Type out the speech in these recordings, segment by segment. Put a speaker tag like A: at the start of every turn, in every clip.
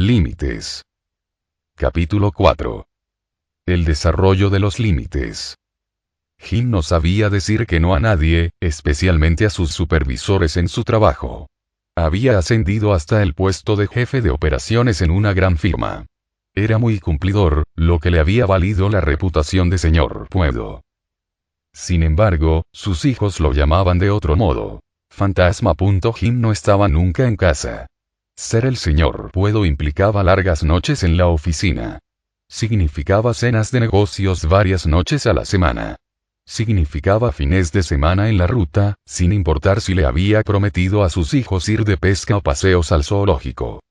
A: Límites. Capítulo 4. El desarrollo de los límites. Jim no sabía decir que no a nadie, especialmente a sus supervisores en su trabajo. Había ascendido hasta el puesto de jefe de operaciones en una gran firma. Era muy cumplidor, lo que le había valido la reputación de señor puedo. Sin embargo, sus hijos lo llamaban de otro modo. Fantasma. Jim no estaba nunca en casa. Ser el señor puedo implicaba largas noches en la oficina. Significaba cenas de negocios varias noches a la semana. Significaba fines de semana en la ruta, sin importar si le había prometido a sus hijos ir de pesca o paseos al zoológico.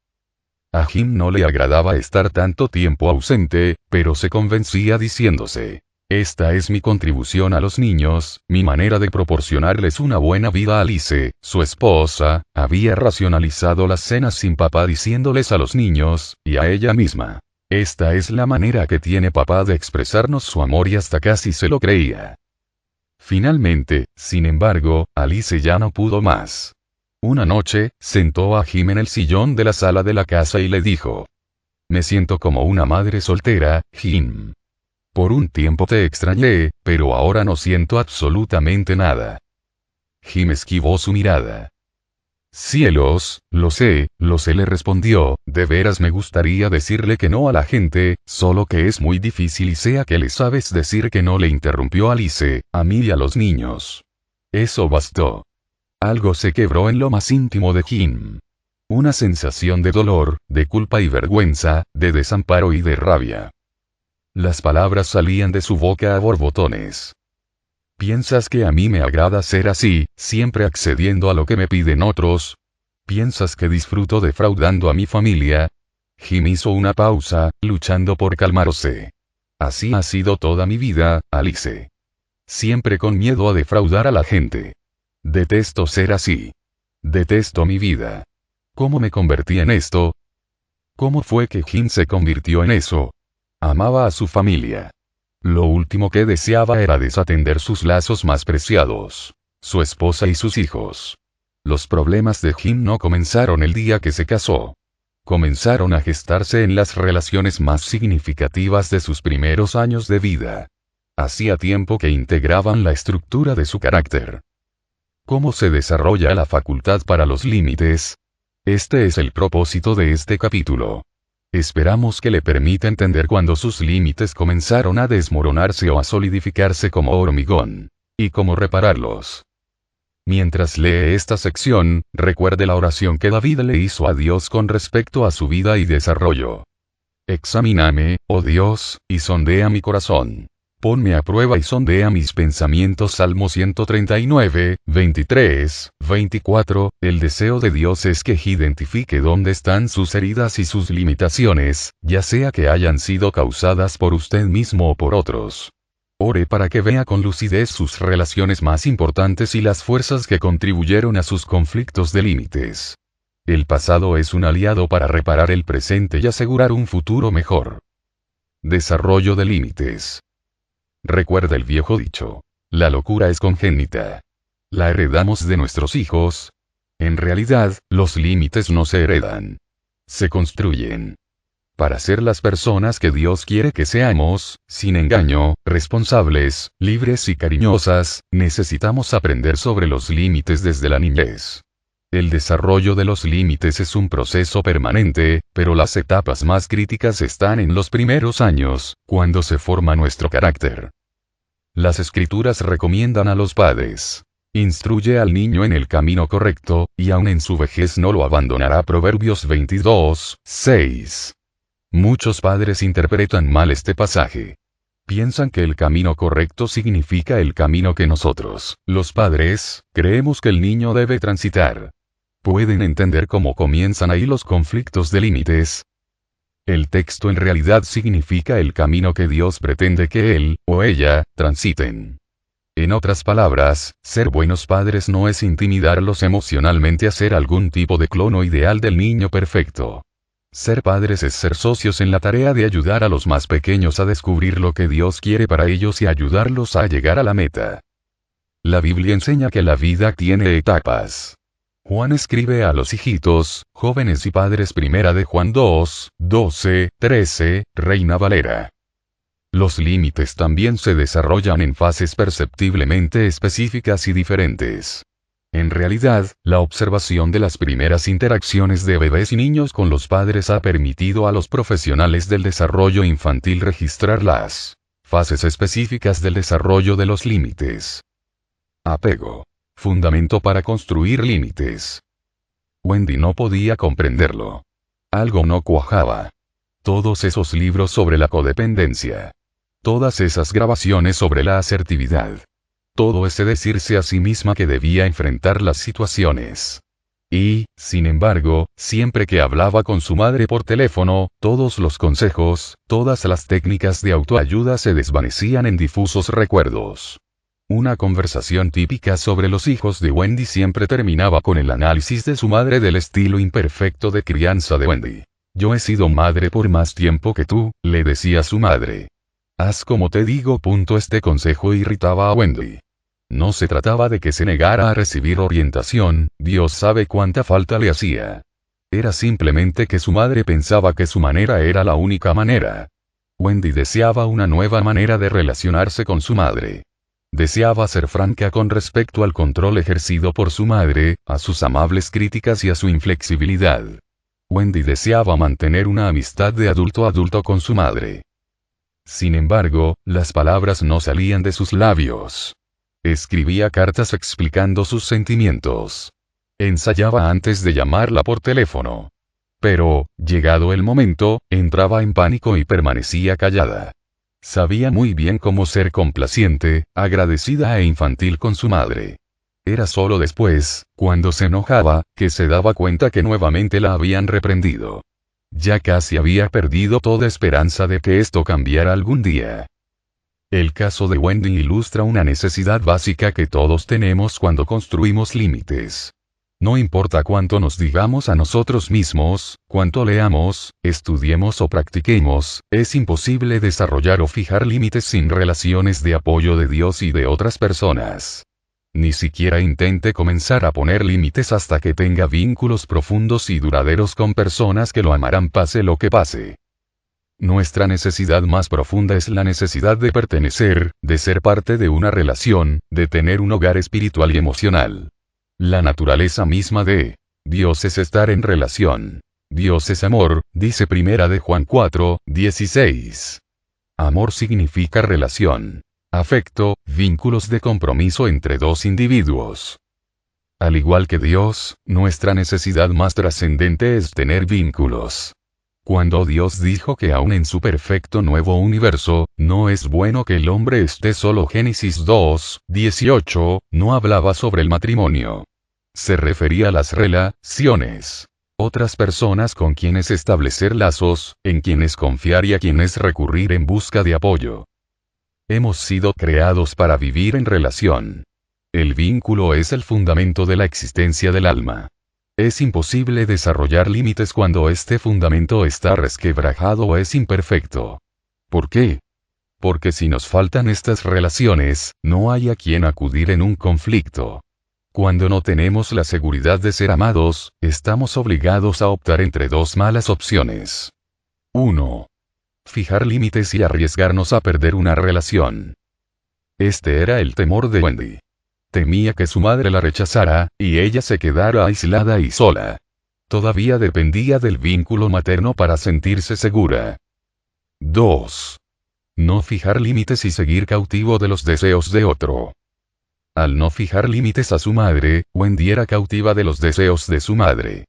A: A Jim no le agradaba estar tanto tiempo ausente, pero se convencía diciéndose: esta es mi contribución a los niños, mi manera de proporcionarles una buena vida. Alice, su esposa, había racionalizado las cenas sin papá diciéndoles a los niños, y a ella misma: esta es la manera que tiene papá de expresarnos su amor, y hasta casi se lo creía. Finalmente, sin embargo, Alice ya no pudo más. Una noche, sentó a Jim en el sillón de la sala de la casa y le dijo: me siento como una madre soltera, Jim. Por un tiempo te extrañé, pero ahora no siento absolutamente nada. Jim esquivó su mirada. Cielos, lo sé, le respondió: de veras me gustaría decirle que no a la gente, solo que es muy difícil. Y sea que le sabes decir que no, le interrumpió Alice, a mí y a los niños. Eso bastó. Algo se quebró en lo más íntimo de Jim. Una sensación de dolor, de culpa y vergüenza, de desamparo y de rabia. Las palabras salían de su boca a borbotones. ¿Piensas que a mí me agrada ser así, siempre accediendo a lo que me piden otros? ¿Piensas que disfruto defraudando a mi familia? Jim hizo una pausa, luchando por calmarse. Así ha sido toda mi vida, Alice. Siempre con miedo a defraudar a la gente. Detesto ser así. Detesto mi vida. ¿Cómo me convertí en esto? ¿Cómo fue que Jim se convirtió en eso? Amaba a su familia. Lo último que deseaba era desatender sus lazos más preciados: su esposa y sus hijos. Los problemas de Jim no comenzaron el día que se casó. Comenzaron a gestarse en las relaciones más significativas de sus primeros años de vida. Hacía tiempo que integraban la estructura de su carácter. ¿Cómo se desarrolla la facultad para los límites? Este es el propósito de este capítulo. Esperamos que le permita entender cuándo sus límites comenzaron a desmoronarse o a solidificarse como hormigón, y cómo repararlos. Mientras lee esta sección, recuerde la oración que David le hizo a Dios con respecto a su vida y desarrollo. Examíname, oh Dios, y sondea mi corazón. Ponme a prueba y sondea mis pensamientos. Salmo 139, 23, 24. El deseo de Dios es que identifique dónde están sus heridas y sus limitaciones, ya sea que hayan sido causadas por usted mismo o por otros. Ore para que vea con lucidez sus relaciones más importantes y las fuerzas que contribuyeron a sus conflictos de límites. El pasado es un aliado para reparar el presente y asegurar un futuro mejor. Desarrollo de límites. Recuerda el viejo dicho: la locura es congénita. La heredamos de nuestros hijos. En realidad, los límites no se heredan. Se construyen. Para ser las personas que Dios quiere que seamos, sin engaño, responsables, libres y cariñosas, necesitamos aprender sobre los límites desde la niñez. El desarrollo de los límites es un proceso permanente, pero las etapas más críticas están en los primeros años, cuando se forma nuestro carácter. Las escrituras recomiendan a los padres: instruye al niño en el camino correcto, y aun en su vejez no lo abandonará. Proverbios 22, 6. Muchos padres interpretan mal este pasaje. Piensan que el camino correcto significa el camino que nosotros, los padres, creemos que el niño debe transitar. ¿Pueden entender cómo comienzan ahí los conflictos de límites? El texto en realidad significa el camino que Dios pretende que él, o ella, transiten. En otras palabras, ser buenos padres no es intimidarlos emocionalmente a ser algún tipo de clon ideal del niño perfecto. Ser padres es ser socios en la tarea de ayudar a los más pequeños a descubrir lo que Dios quiere para ellos y ayudarlos a llegar a la meta. La Biblia enseña que la vida tiene etapas. Juan escribe a los hijitos, jóvenes y padres. Primera de Juan 2, 12, 13, Reina Valera. Los límites también se desarrollan en fases perceptiblemente específicas y diferentes. En realidad, la observación de las primeras interacciones de bebés y niños con los padres ha permitido a los profesionales del desarrollo infantil registrar las fases específicas del desarrollo de los límites. Apego. Fundamento para construir límites. Wendy no podía comprenderlo. Algo no cuajaba. Todos esos libros sobre la codependencia. Todas esas grabaciones sobre la asertividad. Todo ese decirse a sí misma que debía enfrentar las situaciones. Y, sin embargo, siempre que hablaba con su madre por teléfono, todos los consejos, todas las técnicas de autoayuda se desvanecían en difusos recuerdos. Una conversación típica sobre los hijos de Wendy siempre terminaba con el análisis de su madre del estilo imperfecto de crianza de Wendy. Yo he sido madre por más tiempo que tú, le decía su madre. Haz como te digo. Este consejo irritaba a Wendy. No se trataba de que se negara a recibir orientación, Dios sabe cuánta falta le hacía. Era simplemente que su madre pensaba que su manera era la única manera. Wendy deseaba una nueva manera de relacionarse con su madre. Deseaba ser franca con respecto al control ejercido por su madre, a sus amables críticas y a su inflexibilidad. Wendy deseaba mantener una amistad de adulto a adulto con su madre. Sin embargo, las palabras no salían de sus labios. Escribía cartas explicando sus sentimientos. Ensayaba antes de llamarla por teléfono. Pero, llegado el momento, entraba en pánico y permanecía callada. Sabía muy bien cómo ser complaciente, agradecida e infantil con su madre. Era solo después, cuando se enojaba, que se daba cuenta que nuevamente la habían reprendido. Ya casi había perdido toda esperanza de que esto cambiara algún día. El caso de Wendy ilustra una necesidad básica que todos tenemos cuando construimos límites. No importa cuánto nos digamos a nosotros mismos, cuánto leamos, estudiemos o practiquemos, es imposible desarrollar o fijar límites sin relaciones de apoyo de Dios y de otras personas. Ni siquiera intente comenzar a poner límites hasta que tenga vínculos profundos y duraderos con personas que lo amarán pase lo que pase. Nuestra necesidad más profunda es la necesidad de pertenecer, de ser parte de una relación, de tener un hogar espiritual y emocional. La naturaleza misma de Dios es estar en relación. Dios es amor, dice Primera de Juan 4, 16. Amor significa relación. Afecto, vínculos de compromiso entre dos individuos. Al igual que Dios, nuestra necesidad más trascendente es tener vínculos. Cuando Dios dijo que aún en su perfecto nuevo universo, no es bueno que el hombre esté solo, Génesis 2, 18, no hablaba sobre el matrimonio. Se refería a las relaciones. Otras personas con quienes establecer lazos, en quienes confiar y a quienes recurrir en busca de apoyo. Hemos sido creados para vivir en relación. El vínculo es el fundamento de la existencia del alma. Es imposible desarrollar límites cuando este fundamento está resquebrajado o es imperfecto. ¿Por qué? Porque si nos faltan estas relaciones, no hay a quien acudir en un conflicto. Cuando no tenemos la seguridad de ser amados, estamos obligados a optar entre dos malas opciones. 1. Fijar límites y arriesgarnos a perder una relación. Este era el temor de Wendy. Temía que su madre la rechazara, y ella se quedara aislada y sola. Todavía dependía del vínculo materno para sentirse segura. 2. No fijar límites y seguir cautivo de los deseos de otro. Al no fijar límites a su madre, Wendy era cautiva de los deseos de su madre.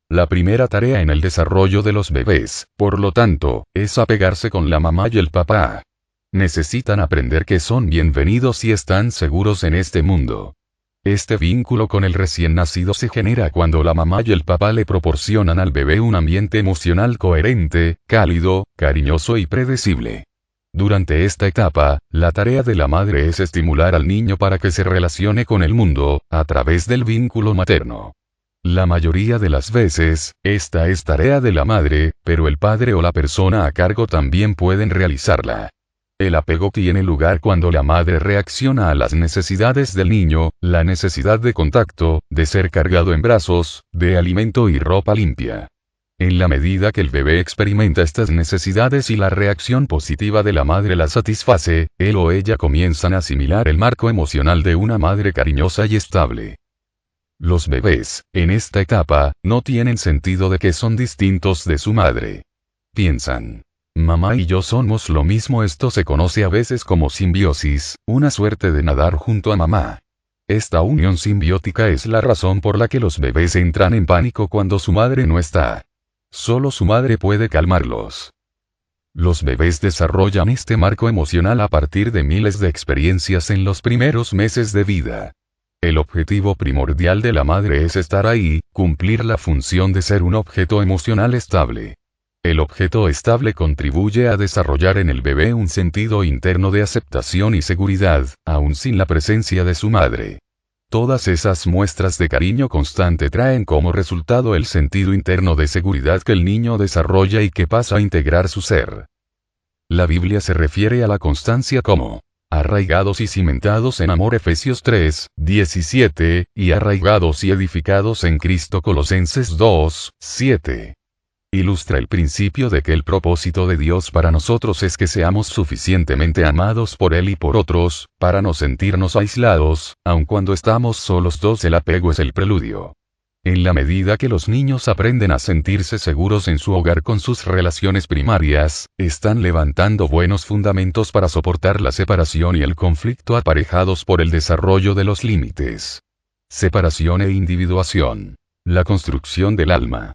A: La primera tarea en el desarrollo de los bebés, por lo tanto, es apegarse con la mamá y el papá. Necesitan aprender que son bienvenidos y están seguros en este mundo. Este vínculo con el recién nacido se genera cuando la mamá y el papá le proporcionan al bebé un ambiente emocional coherente, cálido, cariñoso y predecible. Durante esta etapa, la tarea de la madre es estimular al niño para que se relacione con el mundo, a través del vínculo materno. La mayoría de las veces, esta es tarea de la madre, pero el padre o la persona a cargo también pueden realizarla. El apego tiene lugar cuando la madre reacciona a las necesidades del niño, la necesidad de contacto, de ser cargado en brazos, de alimento y ropa limpia. En la medida que el bebé experimenta estas necesidades y la reacción positiva de la madre la satisface, él o ella comienzan a asimilar el marco emocional de una madre cariñosa y estable. Los bebés, en esta etapa, no tienen sentido de que son distintos de su madre. Piensan: mamá y yo somos lo mismo. Esto se conoce a veces como simbiosis, una suerte de nadar junto a mamá. Esta unión simbiótica es la razón por la que los bebés entran en pánico cuando su madre no está. Solo su madre puede calmarlos. Los bebés desarrollan este marco emocional a partir de miles de experiencias en los primeros meses de vida. El objetivo primordial de la madre es estar ahí, cumplir la función de ser un objeto emocional estable. El objeto estable contribuye a desarrollar en el bebé un sentido interno de aceptación y seguridad, aun sin la presencia de su madre. Todas esas muestras de cariño constante traen como resultado el sentido interno de seguridad que el niño desarrolla y que pasa a integrar su ser. La Biblia se refiere a la constancia como arraigados y cimentados en amor, Efesios 3, 17, y arraigados y edificados en Cristo, Colosenses 2, 7. Ilustra el principio de que el propósito de Dios para nosotros es que seamos suficientemente amados por Él y por otros, para no sentirnos aislados, aun cuando estamos solos. El apego es el preludio. En la medida que los niños aprenden a sentirse seguros en su hogar con sus relaciones primarias, están levantando buenos fundamentos para soportar la separación y el conflicto aparejados por el desarrollo de los límites. Separación e individuación. La construcción del alma.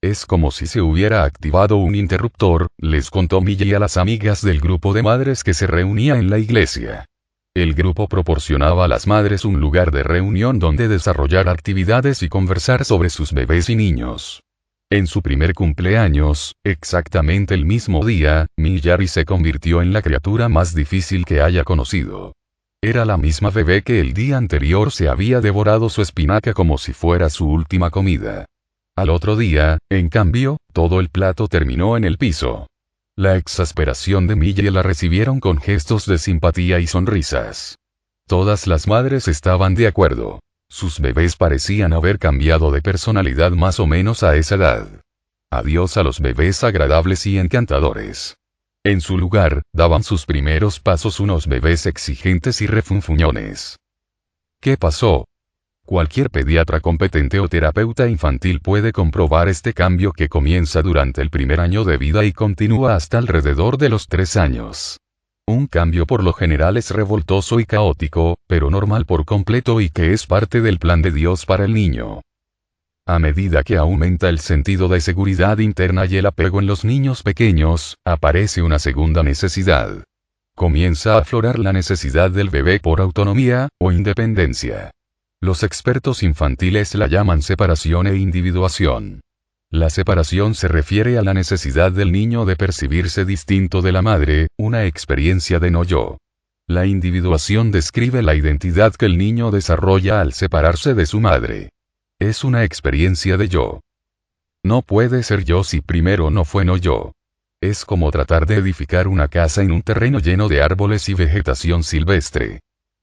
A: Es como si se hubiera activado un interruptor, les contó Millie a las amigas del grupo de madres que se reunía en la iglesia. El grupo proporcionaba a las madres un lugar de reunión donde desarrollar actividades y conversar sobre sus bebés y niños. En su primer cumpleaños, exactamente el mismo día, Millie se convirtió en la criatura más difícil que haya conocido. Era la misma bebé que el día anterior se había devorado su espinaca como si fuera su última comida. Al otro día, en cambio, todo el plato terminó en el piso. La exasperación de Millie la recibieron con gestos de simpatía y sonrisas. Todas las madres estaban de acuerdo. Sus bebés parecían haber cambiado de personalidad más o menos a esa edad. Adiós a los bebés agradables y encantadores. En su lugar, daban sus primeros pasos unos bebés exigentes y refunfuñones. ¿Qué pasó? Cualquier pediatra competente o terapeuta infantil puede comprobar este cambio que comienza durante el primer año de vida y continúa hasta alrededor de los 3 años. Un cambio por lo general es revoltoso y caótico, pero normal por completo y que es parte del plan de Dios para el niño. A medida que aumenta el sentido de seguridad interna y el apego en los niños pequeños, aparece una segunda necesidad. Comienza a aflorar la necesidad del bebé por autonomía, o independencia. Los expertos infantiles la llaman separación e individuación. La separación se refiere a la necesidad del niño de percibirse distinto de la madre, una experiencia de no yo. La individuación describe la identidad que el niño desarrolla al separarse de su madre. Es una experiencia de yo. No puede ser yo si primero no fue no yo. Es como tratar de edificar una casa en un terreno lleno de árboles y vegetación silvestre.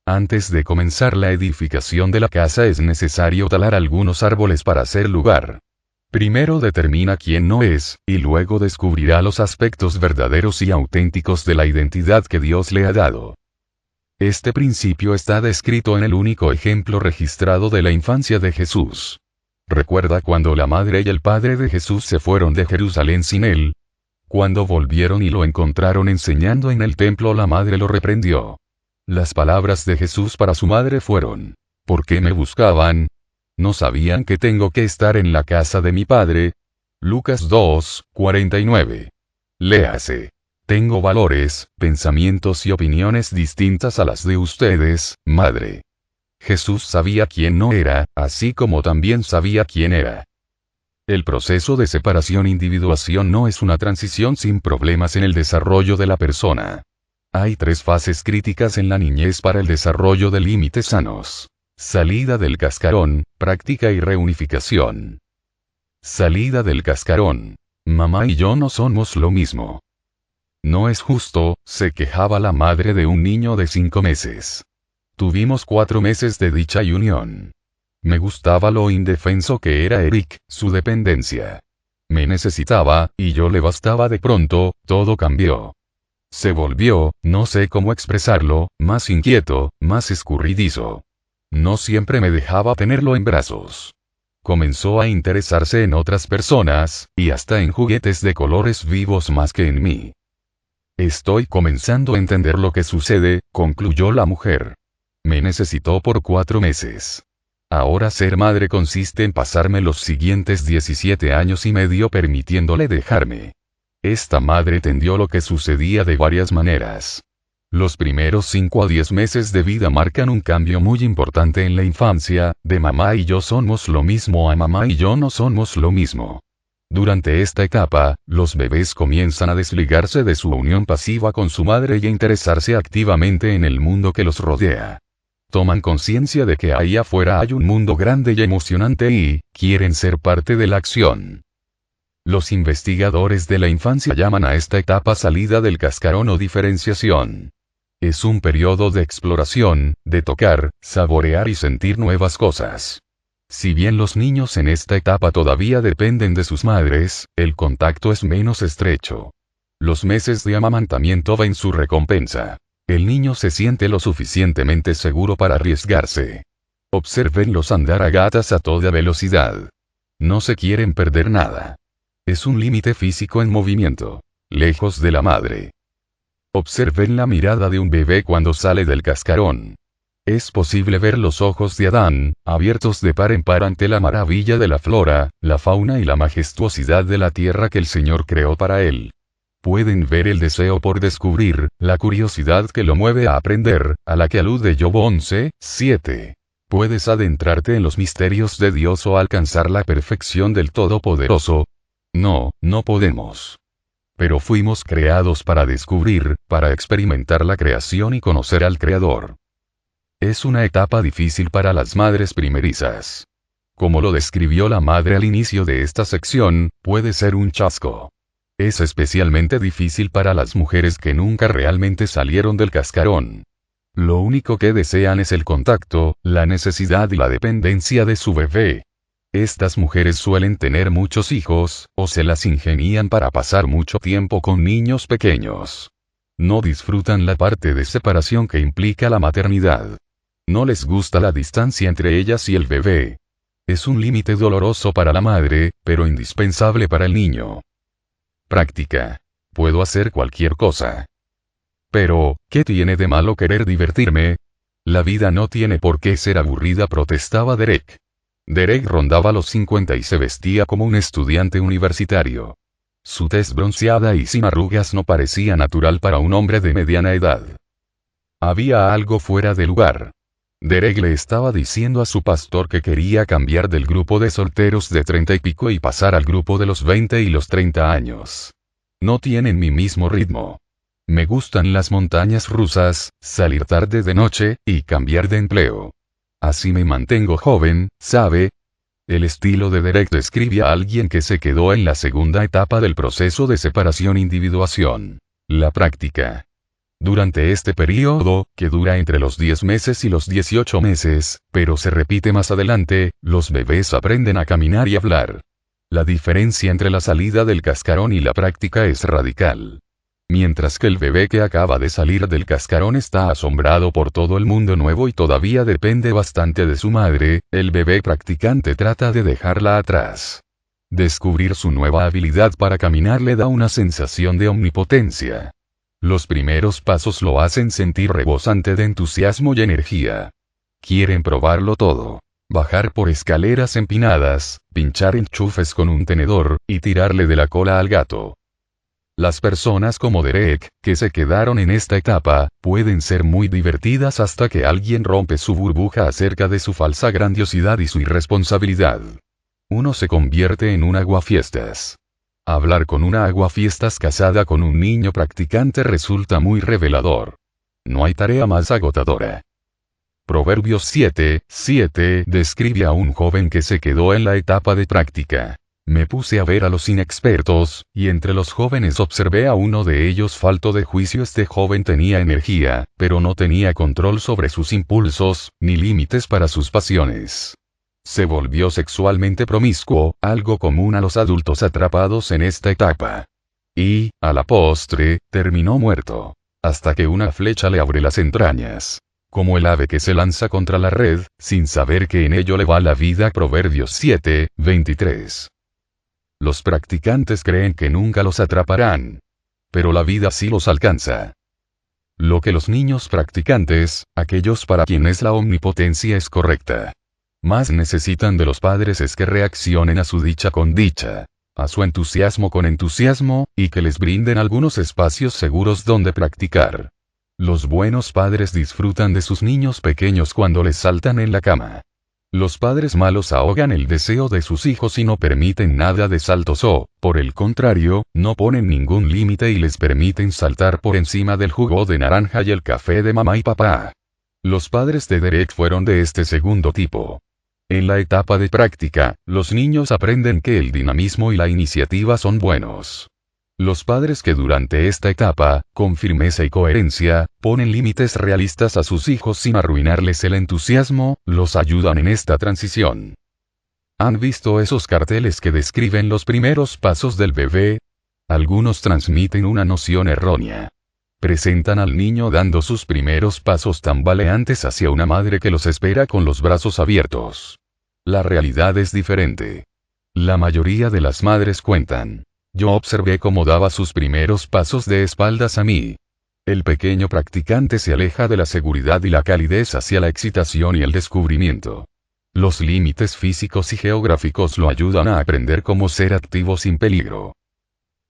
A: Antes de comenzar la edificación de la casa es necesario talar algunos árboles para hacer lugar. Primero determina quién no es, y luego descubrirá los aspectos verdaderos y auténticos de la identidad que Dios le ha dado. Este principio está descrito en el único ejemplo registrado de la infancia de Jesús. ¿Recuerda cuando la madre y el padre de Jesús se fueron de Jerusalén sin él? Cuando volvieron y lo encontraron enseñando en el templo, la madre lo reprendió. Las palabras de Jesús para su madre fueron: ¿por qué me buscaban? ¿No sabían que tengo que estar en la casa de mi padre? Lucas 2, 49. Léase. Tengo valores, pensamientos y opiniones distintas a las de ustedes, madre. Jesús sabía quién no era, así como también sabía quién era. El proceso de separación-individuación no es una transición sin problemas en el desarrollo de la persona. Hay 3 fases críticas en la niñez para el desarrollo de límites sanos. Salida del cascarón, práctica y reunificación. Salida del cascarón. Mamá y yo no somos lo mismo. No es justo, se quejaba la madre de un niño de 5 meses. Tuvimos 4 meses de dicha unión. Me gustaba lo indefenso que era Eric, su dependencia. Me necesitaba, y yo le bastaba. De pronto, todo cambió. Se volvió, no sé cómo expresarlo, más inquieto, más escurridizo. No siempre me dejaba tenerlo en brazos. Comenzó a interesarse en otras personas, y hasta en juguetes de colores vivos más que en mí. Estoy comenzando a entender lo que sucede, concluyó la mujer. Me necesitó por 4 meses. Ahora ser madre consiste en pasarme los siguientes 17 años y medio permitiéndole dejarme. Esta madre entendió lo que sucedía de varias maneras. Los primeros 5 a 10 meses de vida marcan un cambio muy importante en la infancia, de mamá y yo somos lo mismo a mamá y yo no somos lo mismo. Durante esta etapa, los bebés comienzan a desligarse de su unión pasiva con su madre y a interesarse activamente en el mundo que los rodea. Toman conciencia de que ahí afuera hay un mundo grande y emocionante y quieren ser parte de la acción. Los investigadores de la infancia llaman a esta etapa salida del cascarón o diferenciación. Es un periodo de exploración, de tocar, saborear y sentir nuevas cosas. Si bien los niños en esta etapa todavía dependen de sus madres, el contacto es menos estrecho. Los meses de amamantamiento ven su recompensa. El niño se siente lo suficientemente seguro para arriesgarse. Obsérvenlos andar a gatas a toda velocidad. No se quieren perder nada. Es un límite físico en movimiento, lejos de la madre. Observen la mirada de un bebé cuando sale del cascarón. Es posible ver los ojos de Adán, abiertos de par en par ante la maravilla de la flora, la fauna y la majestuosidad de la tierra que el Señor creó para él. Pueden ver el deseo por descubrir, la curiosidad que lo mueve a aprender, a la que alude Job 11:7. Puedes adentrarte en los misterios de Dios o alcanzar la perfección del Todopoderoso. No, no podemos. Pero fuimos creados para descubrir, para experimentar la creación y conocer al Creador. Es una etapa difícil para las madres primerizas. Como lo describió la madre al inicio de esta sección, puede ser un chasco. Es especialmente difícil para las mujeres que nunca realmente salieron del cascarón. Lo único que desean es el contacto, la necesidad y la dependencia de su bebé. Estas mujeres suelen tener muchos hijos, o se las ingenian para pasar mucho tiempo con niños pequeños. No disfrutan la parte de separación que implica la maternidad. No les gusta la distancia entre ellas y el bebé. Es un límite doloroso para la madre, pero indispensable para el niño. Práctica. Puedo hacer cualquier cosa. Pero, ¿qué tiene de malo querer divertirme? La vida no tiene por qué ser aburrida, protestaba Derek. Derek rondaba los 50 y se vestía como un estudiante universitario. Su tez bronceada y sin arrugas no parecía natural para un hombre de mediana edad. Había algo fuera de lugar. Derek le estaba diciendo a su pastor que quería cambiar del grupo de solteros de 30 y pico y pasar al grupo de los 20 y los 30 años. No tienen mi mismo ritmo. Me gustan las montañas rusas, salir tarde de noche, y cambiar de empleo. Así me mantengo joven, ¿sabe? El estilo de Derek describe a alguien que se quedó en la segunda etapa del proceso de separación-individuación. La práctica. Durante este periodo, que dura entre los 10 meses y los 18 meses, pero se repite más adelante, los bebés aprenden a caminar y hablar. La diferencia entre la salida del cascarón y la práctica es radical. Mientras que el bebé que acaba de salir del cascarón está asombrado por todo el mundo nuevo y todavía depende bastante de su madre, el bebé practicante trata de dejarla atrás. Descubrir su nueva habilidad para caminar le da una sensación de omnipotencia. Los primeros pasos lo hacen sentir rebosante de entusiasmo y energía. Quieren probarlo todo. Bajar por escaleras empinadas, pinchar enchufes con un tenedor, y tirarle de la cola al gato. Las personas como Derek, que se quedaron en esta etapa, pueden ser muy divertidas hasta que alguien rompe su burbuja acerca de su falsa grandiosidad y su irresponsabilidad. Uno se convierte en un aguafiestas. Hablar con una aguafiestas casada con un niño practicante resulta muy revelador. No hay tarea más agotadora. Proverbios 7:7 describe a un joven que se quedó en la etapa de práctica. Me puse a ver a los inexpertos, y entre los jóvenes observé a uno de ellos falto de juicio. Este joven tenía energía, pero no tenía control sobre sus impulsos, ni límites para sus pasiones. Se volvió sexualmente promiscuo, algo común a los adultos atrapados en esta etapa. Y, a la postre, terminó muerto. Hasta que una flecha le abre las entrañas. Como el ave que se lanza contra la red, sin saber que en ello le va la vida. Proverbios 7:23. Los practicantes creen que nunca los atraparán. Pero la vida sí los alcanza. Lo que los niños practicantes, aquellos para quienes la omnipotencia es correcta, más necesitan de los padres es que reaccionen a su dicha con dicha, a su entusiasmo con entusiasmo, y que les brinden algunos espacios seguros donde practicar. Los buenos padres disfrutan de sus niños pequeños cuando les saltan en la cama. Los padres malos ahogan el deseo de sus hijos y no permiten nada de saltos o, por el contrario, no ponen ningún límite y les permiten saltar por encima del jugo de naranja y el café de mamá y papá. Los padres de Derek fueron de este segundo tipo. En la etapa de práctica, los niños aprenden que el dinamismo y la iniciativa son buenos. Los padres que durante esta etapa, con firmeza y coherencia, ponen límites realistas a sus hijos sin arruinarles el entusiasmo, los ayudan en esta transición. ¿Han visto esos carteles que describen los primeros pasos del bebé? Algunos transmiten una noción errónea. Presentan al niño dando sus primeros pasos tambaleantes hacia una madre que los espera con los brazos abiertos. La realidad es diferente. La mayoría de las madres cuentan: yo observé cómo daba sus primeros pasos de espaldas a mí. El pequeño practicante se aleja de la seguridad y la calidez hacia la excitación y el descubrimiento. Los límites físicos y geográficos lo ayudan a aprender cómo ser activo sin peligro.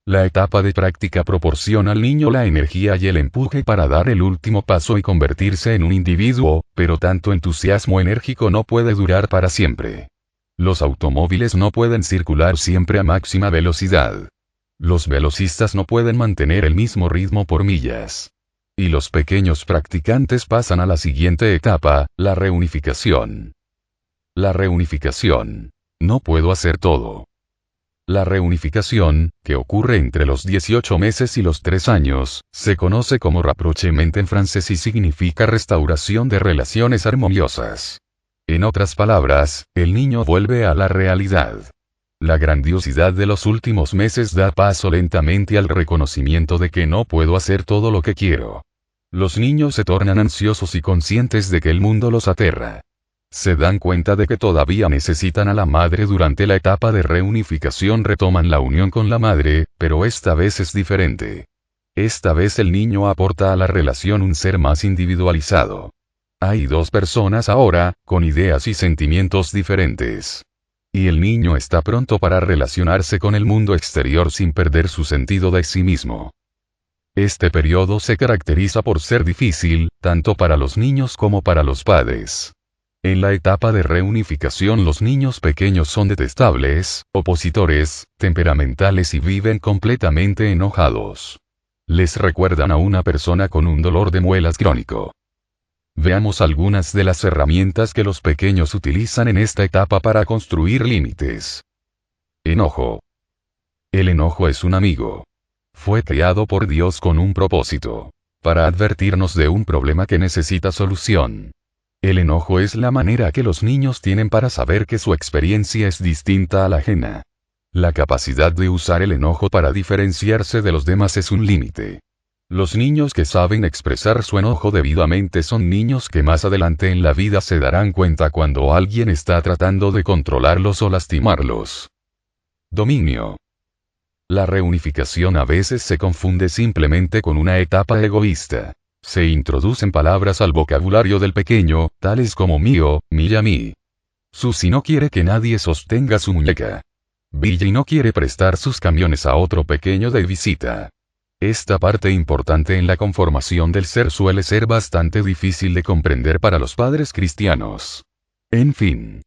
A: La etapa de práctica proporciona al niño la energía y el empuje para dar el último paso y convertirse en un individuo, pero tanto entusiasmo enérgico no puede durar para siempre. Los automóviles no pueden circular siempre a máxima velocidad. Los velocistas no pueden mantener el mismo ritmo por millas. Y los pequeños practicantes pasan a la siguiente etapa, la reunificación. La reunificación. No puedo hacer todo. La reunificación, que ocurre entre los 18 meses y los 3 años, se conoce como rapprochement en francés y significa restauración de relaciones armoniosas. En otras palabras, el niño vuelve a la realidad. La grandiosidad de los últimos meses da paso lentamente al reconocimiento de que no puedo hacer todo lo que quiero. Los niños se tornan ansiosos y conscientes de que el mundo los aterra. Se dan cuenta de que todavía necesitan a la madre. Durante la etapa de reunificación retoman la unión con la madre, pero esta vez es diferente. Esta vez el niño aporta a la relación un ser más individualizado. Hay dos personas ahora, con ideas y sentimientos diferentes. Y el niño está pronto para relacionarse con el mundo exterior sin perder su sentido de sí mismo. Este periodo se caracteriza por ser difícil, tanto para los niños como para los padres. En la etapa de reunificación los niños pequeños son detestables, opositores, temperamentales y viven completamente enojados. Les recuerdan a una persona con un dolor de muelas crónico. Veamos algunas de las herramientas que los pequeños utilizan en esta etapa para construir límites. Enojo. El enojo es un amigo. Fue creado por Dios con un propósito: para advertirnos de un problema que necesita solución. El enojo es la manera que los niños tienen para saber que su experiencia es distinta a la ajena. La capacidad de usar el enojo para diferenciarse de los demás es un límite. Los niños que saben expresar su enojo debidamente son niños que más adelante en la vida se darán cuenta cuando alguien está tratando de controlarlos o lastimarlos. Dominio. La reunificación a veces se confunde simplemente con una etapa egoísta. Se introducen palabras al vocabulario del pequeño, tales como mío, mía, mí. Susie no quiere que nadie sostenga su muñeca. Billy no quiere prestar sus camiones a otro pequeño de visita. Esta parte importante en la conformación del ser suele ser bastante difícil de comprender para los padres cristianos. En fin.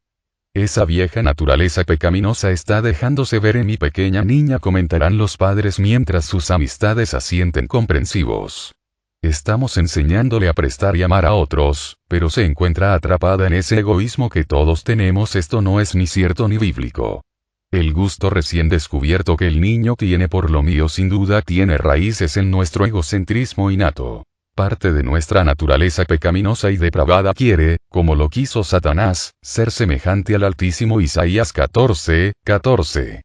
A: Esa vieja naturaleza pecaminosa está dejándose ver en mi pequeña niña, comentarán los padres mientras sus amistades asienten comprensivos. Estamos enseñándole a prestar y amar a otros, pero se encuentra atrapada en ese egoísmo que todos tenemos. Esto no es ni cierto ni bíblico. El gusto recién descubierto que el niño tiene por lo mío sin duda tiene raíces en nuestro egocentrismo innato. Parte de nuestra naturaleza pecaminosa y depravada quiere, como lo quiso Satanás, ser semejante al Altísimo. Isaías 14:14.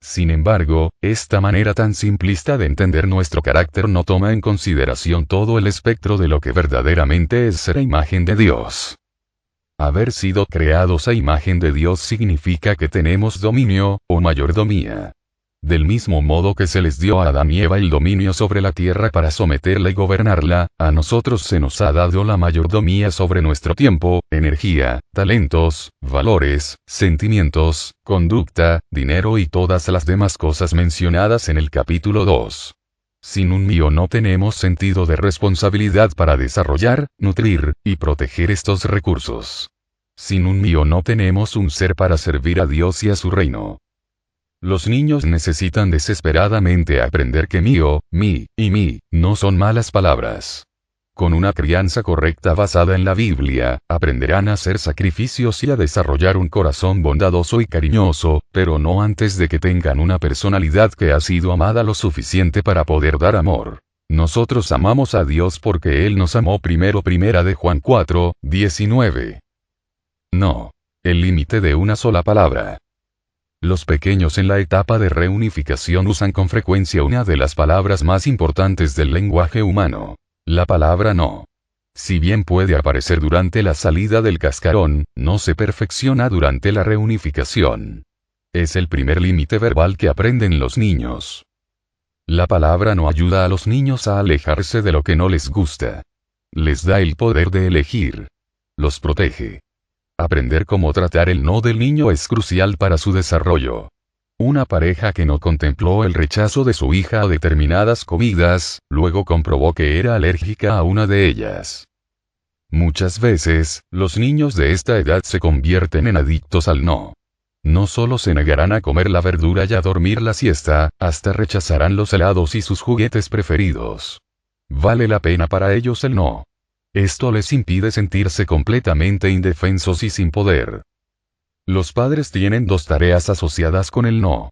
A: Sin embargo, esta manera tan simplista de entender nuestro carácter no toma en consideración todo el espectro de lo que verdaderamente es ser a imagen de Dios. Haber sido creados a imagen de Dios significa que tenemos dominio, o mayordomía. Del mismo modo que se les dio a Adán y Eva el dominio sobre la tierra para someterla y gobernarla, a nosotros se nos ha dado la mayordomía sobre nuestro tiempo, energía, talentos, valores, sentimientos, conducta, dinero y todas las demás cosas mencionadas en el capítulo 2. Sin un mío no tenemos sentido de responsabilidad para desarrollar, nutrir, y proteger estos recursos. Sin un mío no tenemos un ser para servir a Dios y a su reino. Los niños necesitan desesperadamente aprender que mío, mí, y mí, no son malas palabras. Con una crianza correcta basada en la Biblia, aprenderán a hacer sacrificios y a desarrollar un corazón bondadoso y cariñoso, pero no antes de que tengan una personalidad que ha sido amada lo suficiente para poder dar amor. Nosotros amamos a Dios porque Él nos amó primero. Primera de Juan 4:19. No. El límite de una sola palabra. Los pequeños en la etapa de reunificación usan con frecuencia una de las palabras más importantes del lenguaje humano. La palabra no. Si bien puede aparecer durante la salida del cascarón, no se perfecciona durante la reunificación. Es el primer límite verbal que aprenden los niños. La palabra no ayuda a los niños a alejarse de lo que no les gusta. Les da el poder de elegir. Los protege. Aprender cómo tratar el no del niño es crucial para su desarrollo. Una pareja que no contempló el rechazo de su hija a determinadas comidas, luego comprobó que era alérgica a una de ellas. Muchas veces, los niños de esta edad se convierten en adictos al no. No solo se negarán a comer la verdura y a dormir la siesta, hasta rechazarán los helados y sus juguetes preferidos. Vale la pena para ellos el no. Esto les impide sentirse completamente indefensos y sin poder. Los padres tienen dos tareas asociadas con el no.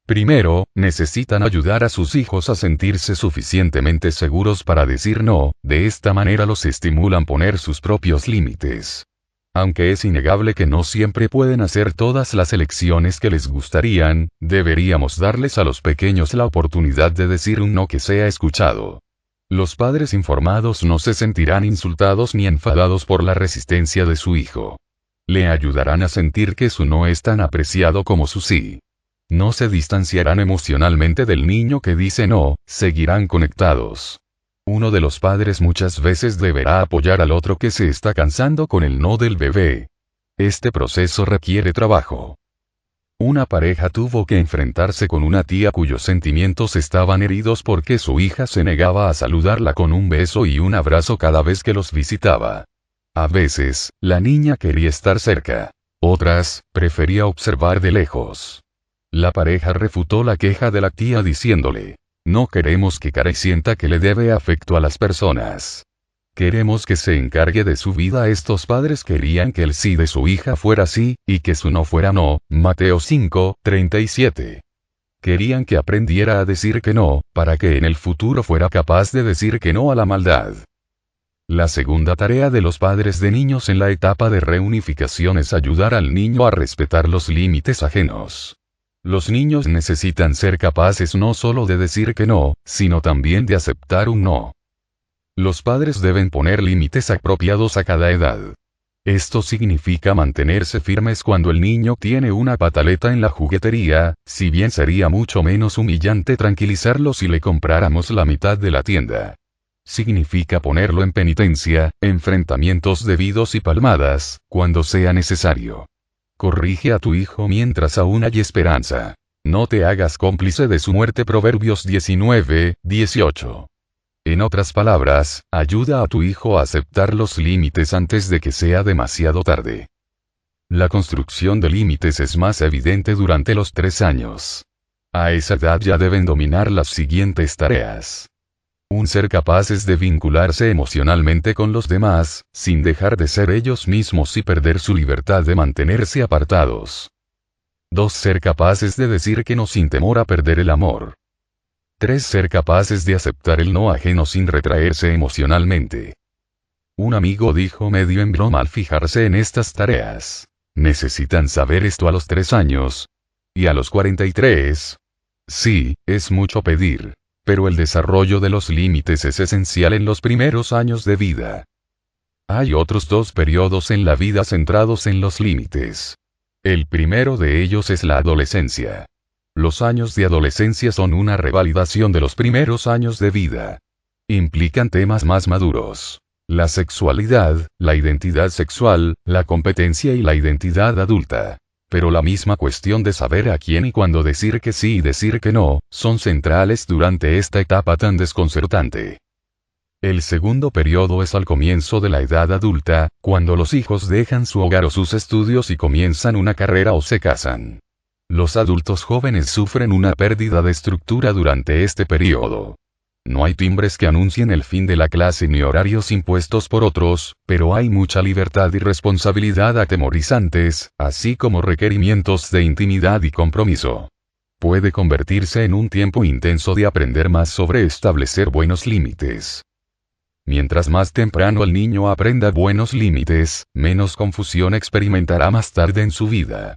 A: Primero, necesitan ayudar a sus hijos a sentirse suficientemente seguros para decir no, de esta manera los estimulan a poner sus propios límites. Aunque es innegable que no siempre pueden hacer todas las elecciones que les gustarían, deberíamos darles a los pequeños la oportunidad de decir un no que sea escuchado. Los padres informados no se sentirán insultados ni enfadados por la resistencia de su hijo. Le ayudarán a sentir que su no es tan apreciado como su sí. No se distanciarán emocionalmente del niño que dice no, seguirán conectados. Uno de los padres muchas veces deberá apoyar al otro que se está cansando con el no del bebé. Este proceso requiere trabajo. Una pareja tuvo que enfrentarse con una tía cuyos sentimientos estaban heridos porque su hija se negaba a saludarla con un beso y un abrazo cada vez que los visitaba. A veces, la niña quería estar cerca. Otras, prefería observar de lejos. La pareja refutó la queja de la tía diciéndole: no queremos que Karen sienta que le debe afecto a las personas. Queremos que se encargue de su vida. Estos padres querían que el sí de su hija fuera sí, y que su no fuera no. Mateo 5:37. Querían que aprendiera a decir que no, para que en el futuro fuera capaz de decir que no a la maldad. La segunda tarea de los padres de niños en la etapa de reunificación es ayudar al niño a respetar los límites ajenos. Los niños necesitan ser capaces no solo de decir que no, sino también de aceptar un no. Los padres deben poner límites apropiados a cada edad. Esto significa mantenerse firmes cuando el niño tiene una pataleta en la juguetería, si bien sería mucho menos humillante tranquilizarlo si le compráramos la mitad de la tienda. Significa ponerlo en penitencia, enfrentamientos debidos y palmadas, cuando sea necesario. Corrige a tu hijo mientras aún hay esperanza. No te hagas cómplice de su muerte. Proverbios 19:18. En otras palabras, ayuda a tu hijo a aceptar los límites antes de que sea demasiado tarde. La construcción de límites es más evidente durante los 3 años. A esa edad ya deben dominar las siguientes tareas. Un ser capaces de vincularse emocionalmente con los demás, sin dejar de ser ellos mismos y perder su libertad de mantenerse apartados. 2. Ser capaces de decir que no sin temor a perder el amor. 3. Ser capaces de aceptar el no ajeno sin retraerse emocionalmente. Un amigo dijo medio en broma al fijarse en estas tareas: ¿necesitan saber esto a los 3 años? ¿Y a los 43? Sí, es mucho pedir. Pero el desarrollo de los límites es esencial en los primeros años de vida. Hay otros 2 periodos en la vida centrados en los límites. El primero de ellos es la adolescencia. Los años de adolescencia son una revalidación de los primeros años de vida. Implican temas más maduros: la sexualidad, la identidad sexual, la competencia y la identidad adulta. Pero la misma cuestión de saber a quién y cuándo decir que sí y decir que no, son centrales durante esta etapa tan desconcertante. El segundo periodo es al comienzo de la edad adulta, cuando los hijos dejan su hogar o sus estudios y comienzan una carrera o se casan. Los adultos jóvenes sufren una pérdida de estructura durante este periodo. No hay timbres que anuncien el fin de la clase ni horarios impuestos por otros, pero hay mucha libertad y responsabilidad atemorizantes, así como requerimientos de intimidad y compromiso. Puede convertirse en un tiempo intenso de aprender más sobre establecer buenos límites. Mientras más temprano el niño aprenda buenos límites, menos confusión experimentará más tarde en su vida.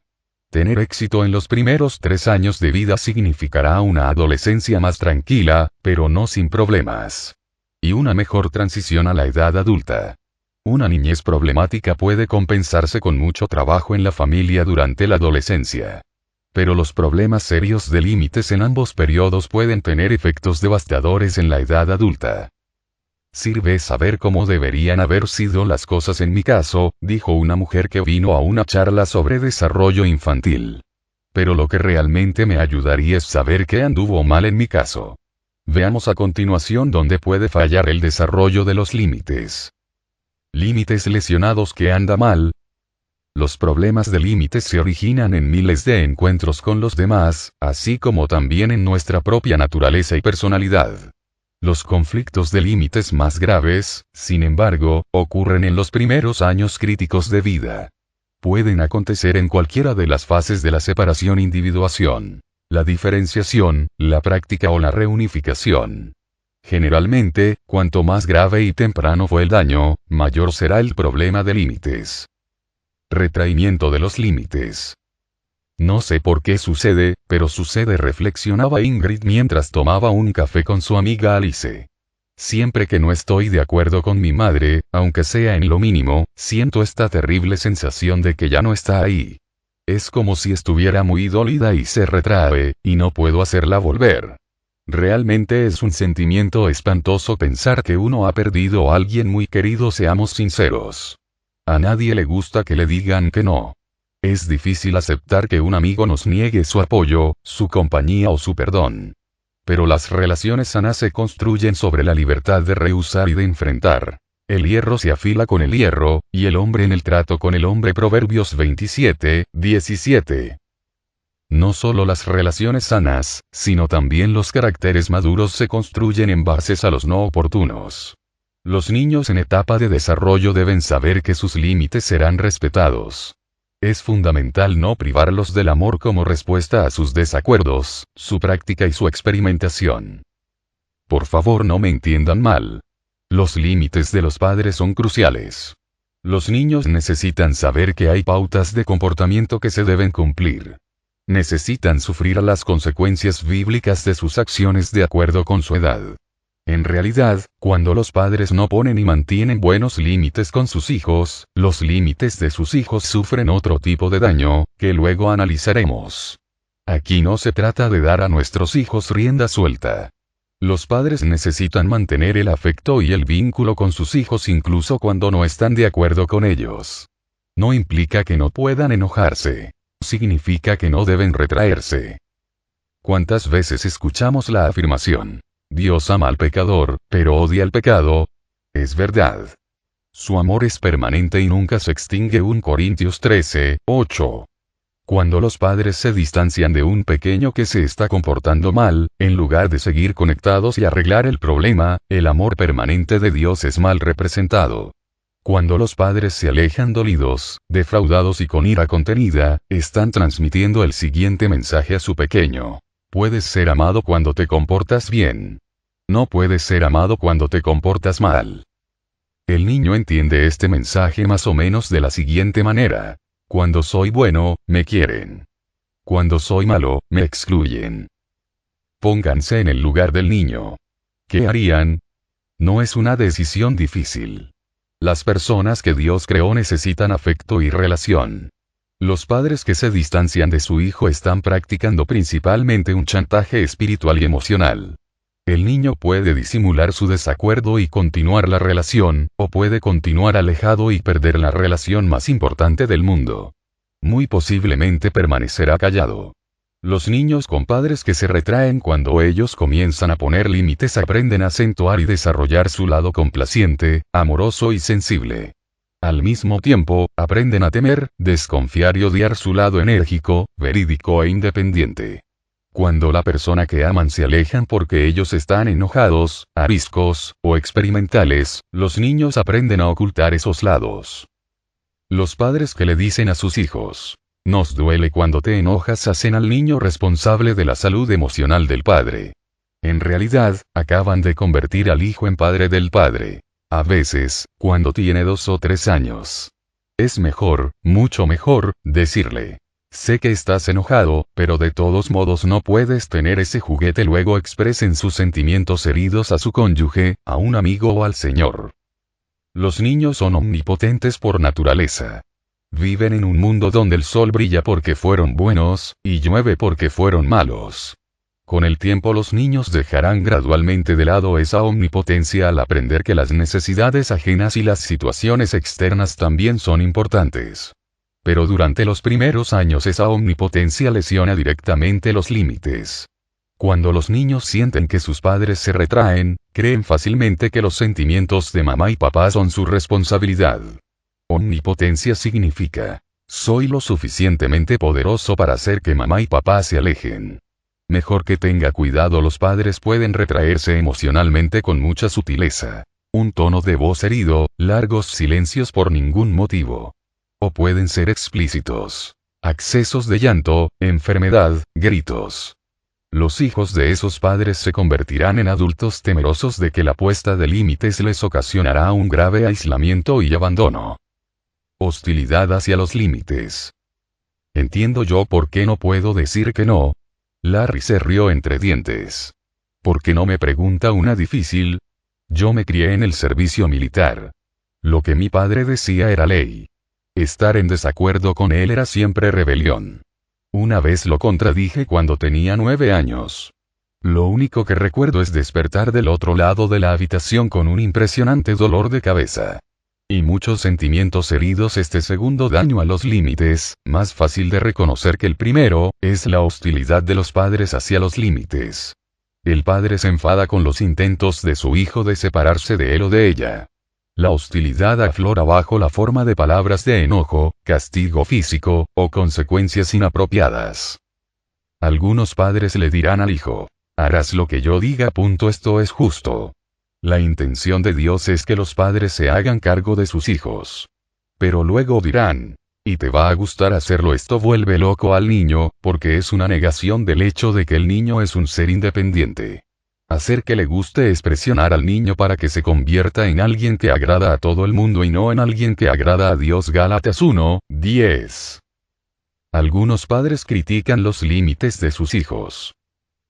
A: Tener éxito en los primeros 3 años de vida significará una adolescencia más tranquila, pero no sin problemas. Y una mejor transición a la edad adulta. Una niñez problemática puede compensarse con mucho trabajo en la familia durante la adolescencia. Pero los problemas serios de límites en ambos periodos pueden tener efectos devastadores en la edad adulta. Sirve saber cómo deberían haber sido las cosas en mi caso, dijo una mujer que vino a una charla sobre desarrollo infantil. Pero lo que realmente me ayudaría es saber qué anduvo mal en mi caso. Veamos a continuación dónde puede fallar el desarrollo de los límites. Límites lesionados que anda mal. Los problemas de límites se originan en miles de encuentros con los demás, así como también en nuestra propia naturaleza y personalidad. Los conflictos de límites más graves, sin embargo, ocurren en los primeros años críticos de vida. Pueden acontecer en cualquiera de las fases de la separación-individuación, la diferenciación, la práctica o la reunificación. Generalmente, cuanto más grave y temprano fue el daño, mayor será el problema de límites. Retraimiento de los límites. No sé por qué sucede, pero sucede, reflexionaba Ingrid mientras tomaba un café con su amiga Alice. Siempre que no estoy de acuerdo con mi madre, aunque sea en lo mínimo, siento esta terrible sensación de que ya no está ahí. Es como si estuviera muy dolida y se retrae, y no puedo hacerla volver. Realmente es un sentimiento espantoso pensar que uno ha perdido a alguien muy querido, seamos sinceros. A nadie le gusta que le digan que no. Es difícil aceptar que un amigo nos niegue su apoyo, su compañía o su perdón. Pero las relaciones sanas se construyen sobre la libertad de rehusar y de enfrentar. El hierro se afila con el hierro, y el hombre en el trato con el hombre. Proverbios 27:17. No solo las relaciones sanas, sino también los caracteres maduros se construyen en bases a los no oportunos. Los niños en etapa de desarrollo deben saber que sus límites serán respetados. Es fundamental no privarlos del amor como respuesta a sus desacuerdos, su práctica y su experimentación. Por favor, no me entiendan mal. Los límites de los padres son cruciales. Los niños necesitan saber que hay pautas de comportamiento que se deben cumplir. Necesitan sufrir las consecuencias bíblicas de sus acciones de acuerdo con su edad. En realidad, cuando los padres no ponen y mantienen buenos límites con sus hijos, los límites de sus hijos sufren otro tipo de daño, que luego analizaremos. Aquí no se trata de dar a nuestros hijos rienda suelta. Los padres necesitan mantener el afecto y el vínculo con sus hijos incluso cuando no están de acuerdo con ellos. No implica que no puedan enojarse. Significa que no deben retraerse. ¿Cuántas veces escuchamos la afirmación: Dios ama al pecador, pero odia el pecado? Es verdad. Su amor es permanente y nunca se extingue. 1 Corintios 13:8. Cuando los padres se distancian de un pequeño que se está comportando mal, en lugar de seguir conectados y arreglar el problema, el amor permanente de Dios es mal representado. Cuando los padres se alejan dolidos, defraudados y con ira contenida, están transmitiendo el siguiente mensaje a su pequeño. Puedes ser amado cuando te comportas bien. No puedes ser amado cuando te comportas mal. El niño entiende este mensaje más o menos de la siguiente manera. Cuando soy bueno, me quieren. Cuando soy malo, me excluyen. Pónganse en el lugar del niño. ¿Qué harían? No es una decisión difícil. Las personas que Dios creó necesitan afecto y relación. Los padres que se distancian de su hijo están practicando principalmente un chantaje espiritual y emocional. El niño puede disimular su desacuerdo y continuar la relación, o puede continuar alejado y perder la relación más importante del mundo. Muy posiblemente permanecerá callado. Los niños con padres que se retraen cuando ellos comienzan a poner límites aprenden a acentuar y desarrollar su lado complaciente, amoroso y sensible. Al mismo tiempo, aprenden a temer, desconfiar y odiar su lado enérgico, verídico e independiente. Cuando la persona que aman se alejan porque ellos están enojados, ariscos, o experimentales, los niños aprenden a ocultar esos lados. Los padres que le dicen a sus hijos, nos duele cuando te enojas, hacen al niño responsable de la salud emocional del padre. En realidad, acaban de convertir al hijo en padre del padre. A veces, cuando tiene 2 o 3 años. Es mejor, mucho mejor, decirle. Sé que estás enojado, pero de todos modos no puedes tener ese juguete. Luego expresen sus sentimientos heridos a su cónyuge, a un amigo o al Señor. Los niños son omnipotentes por naturaleza. Viven en un mundo donde el sol brilla porque fueron buenos, y llueve porque fueron malos. Con el tiempo los niños dejarán gradualmente de lado esa omnipotencia al aprender que las necesidades ajenas y las situaciones externas también son importantes. Pero durante los primeros años esa omnipotencia lesiona directamente los límites. Cuando los niños sienten que sus padres se retraen, creen fácilmente que los sentimientos de mamá y papá son su responsabilidad. Omnipotencia significa, soy lo suficientemente poderoso para hacer que mamá y papá se alejen. Mejor que tenga cuidado, los padres pueden retraerse emocionalmente con mucha sutileza. Un tono de voz herido, largos silencios por ningún motivo. O pueden ser explícitos. Accesos de llanto, enfermedad, gritos. Los hijos de esos padres se convertirán en adultos temerosos de que la puesta de límites les ocasionará un grave aislamiento y abandono. Hostilidad hacia los límites. Entiendo yo por qué no puedo decir que no. Larry se rió entre dientes. ¿Por qué no me pregunta una difícil? Yo me crié en el servicio militar. Lo que mi padre decía era ley. Estar en desacuerdo con él era siempre rebelión. Una vez lo contradije cuando tenía 9 años. Lo único que recuerdo es despertar del otro lado de la habitación con un impresionante dolor de cabeza. Y muchos sentimientos heridos. Este segundo daño a los límites, más fácil de reconocer que el primero, es la hostilidad de los padres hacia los límites. El padre se enfada con los intentos de su hijo de separarse de él o de ella. La hostilidad aflora bajo la forma de palabras de enojo, castigo físico, o consecuencias inapropiadas. Algunos padres le dirán al hijo, harás lo que yo diga. Esto es justo. La intención de Dios es que los padres se hagan cargo de sus hijos. Pero luego dirán, y te va a gustar hacerlo. Esto vuelve loco al niño, porque es una negación del hecho de que el niño es un ser independiente. Hacer que le guste es presionar al niño para que se convierta en alguien que agrada a todo el mundo y no en alguien que agrada a Dios. Gálatas 1:10. Algunos padres critican los límites de sus hijos.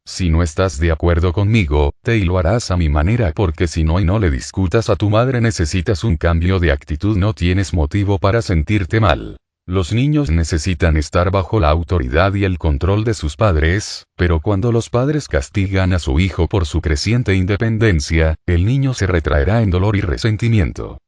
A: Si no estás de acuerdo conmigo, y lo harás a mi manera, porque si no y no le discutas a tu madre necesitas un cambio de actitud. No tienes motivo para sentirte mal. Los niños necesitan estar bajo la autoridad y el control de sus padres, pero cuando los padres castigan a su hijo por su creciente independencia, el niño se retraerá en dolor y resentimiento.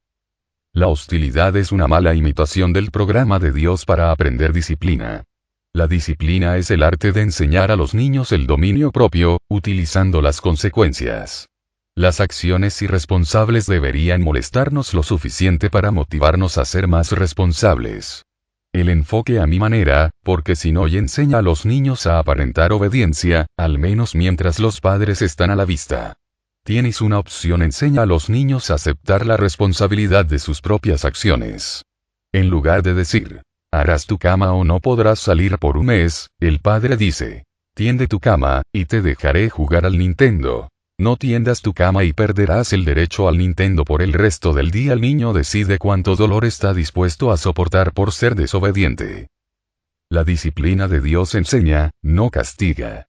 A: La hostilidad es una mala imitación del programa de Dios para aprender disciplina. La disciplina es el arte de enseñar a los niños el dominio propio, utilizando las consecuencias. Las acciones irresponsables deberían molestarnos lo suficiente para motivarnos a ser más responsables. El enfoque a mi manera, porque si no y enseña a los niños a aparentar obediencia, al menos mientras los padres están a la vista. Tienes una opción: enseña a los niños a aceptar la responsabilidad de sus propias acciones. En lugar de decir, harás tu cama o no podrás salir por un mes, el padre dice, tiende tu cama, y te dejaré jugar al Nintendo. No tiendas tu cama y perderás el derecho al Nintendo por el resto del día. El niño decide cuánto dolor está dispuesto a soportar por ser desobediente. La disciplina de Dios enseña, no castiga.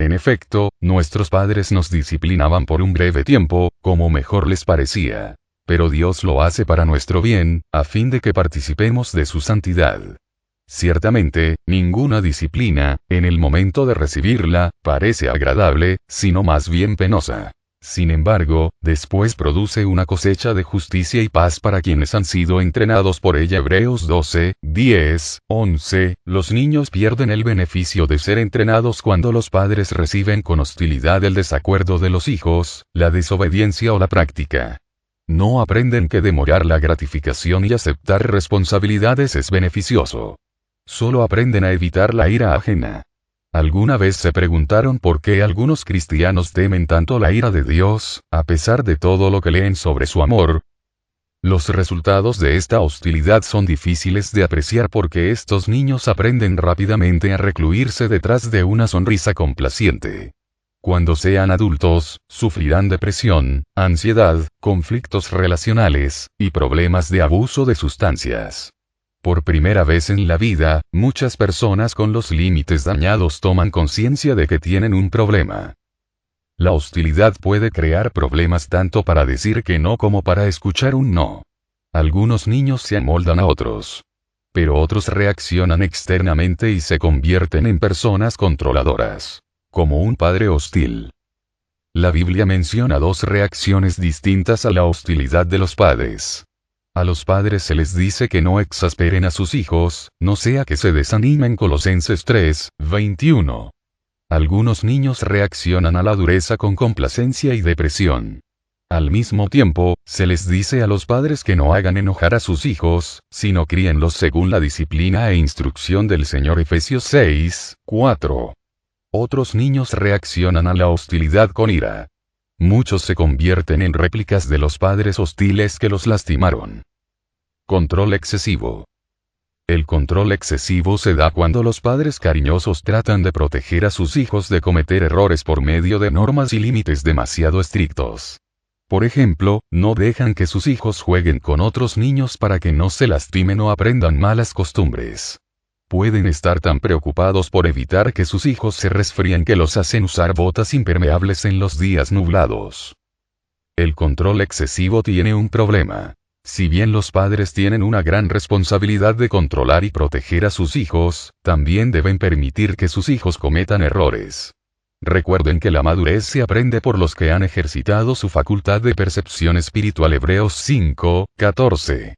A: En efecto, nuestros padres nos disciplinaban por un breve tiempo, como mejor les parecía. Pero Dios lo hace para nuestro bien, a fin de que participemos de su santidad. Ciertamente, ninguna disciplina, en el momento de recibirla, parece agradable, sino más bien penosa. Sin embargo, después produce una cosecha de justicia y paz para quienes han sido entrenados por ella. Hebreos 12, 10, 11. Los niños pierden el beneficio de ser entrenados cuando los padres reciben con hostilidad el desacuerdo de los hijos, la desobediencia o la práctica. No aprenden que demorar la gratificación y aceptar responsabilidades es beneficioso. Solo aprenden a evitar la ira ajena. ¿Alguna vez se preguntaron por qué algunos cristianos temen tanto la ira de Dios, a pesar de todo lo que leen sobre su amor? Los resultados de esta hostilidad son difíciles de apreciar porque estos niños aprenden rápidamente a recluirse detrás de una sonrisa complaciente. Cuando sean adultos, sufrirán depresión, ansiedad, conflictos relacionales, y problemas de abuso de sustancias. Por primera vez en la vida, muchas personas con los límites dañados toman conciencia de que tienen un problema. La hostilidad puede crear problemas tanto para decir que no como para escuchar un no. Algunos niños se amoldan a otros. Pero otros reaccionan externamente y se convierten en personas controladoras. Como un padre hostil. La Biblia menciona dos reacciones distintas a la hostilidad de los padres. A los padres se les dice que no exasperen a sus hijos, no sea que se desanimen. Colosenses 3, 21. Algunos niños reaccionan a la dureza con complacencia y depresión. Al mismo tiempo, se les dice a los padres que no hagan enojar a sus hijos, sino críenlos según la disciplina e instrucción del Señor. Efesios 6, 4. Otros niños reaccionan a la hostilidad con ira. Muchos se convierten en réplicas de los padres hostiles que los lastimaron. Control excesivo. El control excesivo se da cuando los padres cariñosos tratan de proteger a sus hijos de cometer errores por medio de normas y límites demasiado estrictos. Por ejemplo, no dejan que sus hijos jueguen con otros niños para que no se lastimen o aprendan malas costumbres. Pueden estar tan preocupados por evitar que sus hijos se resfríen que los hacen usar botas impermeables en los días nublados. El control excesivo tiene un problema. Si bien los padres tienen una gran responsabilidad de controlar y proteger a sus hijos, también deben permitir que sus hijos cometan errores. Recuerden que la madurez se aprende por los que han ejercitado su facultad de percepción espiritual. Hebreos 5, 14.